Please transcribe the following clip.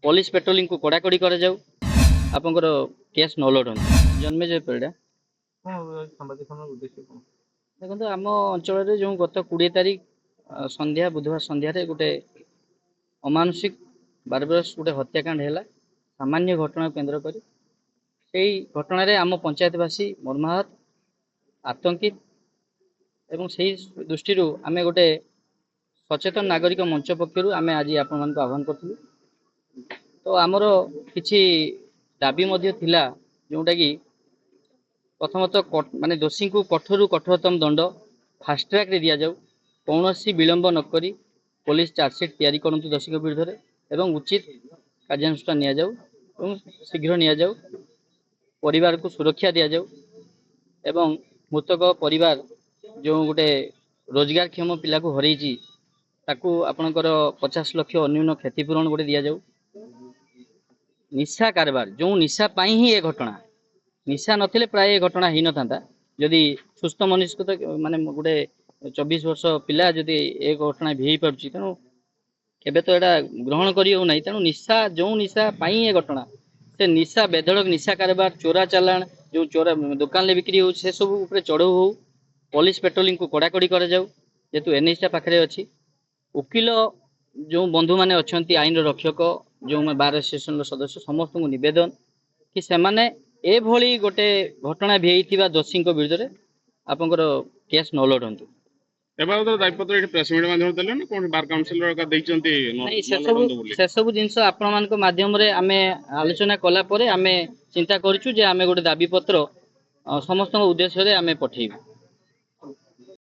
Police patrolling को कड़ाकड़ी कर जाऊ आपंकर केस न लड़न जन्मेजय परिड़ा देखो आम अंचल जो गत 20 तारिख संध्या बुधवार संध्यारे गोटे अमानुषिक बारबरस गोटे हत्याकांड है सामान्य घटना केन्द्र कर घटन आम पंचायतवासी मर्माहत आतंकित एवं से दृष्टि आम गोटे सचेतन नागरिक मंच पक्षर आम आज आपण मान आह्वान करूँ तो आमर किछि दाबी थिला जोटा कि प्रथमतः माने दोषी को कठोर कठोरतम दंड फास्ट ट्रैक रे दिया जाऊ कौन विलंब नक पुलिस चार्जसीट तैयारी करूँ दोषी विरुद्ध एवं उचित कार्यानुष्ठान नि जाऊ शीघ्र नि जाऊ परिवार को सुरक्षा दि जाऊ एवं मृतक परिवार जो गोटे रोजगार क्षम पिला को हरई ताकू आपणकर 50 लाख अन्यून क्षतिपूरण गोटे दि जाऊ निशा कारबार जो निशा पाई ही ये घटना निशा नथिले प्राय ये घटना ही न था जदि सुस्थ मनुष्य तो माने गोटे 24 वर्ष पिला जदि ए घटना भी हो पार्छ तेणु केबे तो एटा ग्रहण करियो नै तेणु निशा जो निशा पाई ये घटना से निशा बेधड़क निशा कारबार चोरा चालान जो चोरा दुकान बिक्री हो से सब ऊपर चढ़ऊ हो पुलिस पेट्रोलिंग को कड़ाकड़ी कर जाऊ जेतु एनएचटा पाखरे अछि वकिल जो बंधु माने अछंती आईन रक्षक जो बार एसोसिएशन सदस्य समस्त को निवेदन कि सेमाने ए भली गोटे घटना भी दोषी विरुद्ध आपंकर केस न लड़तु से सब जिनस आपण मान माध्यम आम आलोचना कला आम चिंता करूँ जे आम गोटे दाबी पत्र समस्त उद्देश्य आम पठेबू।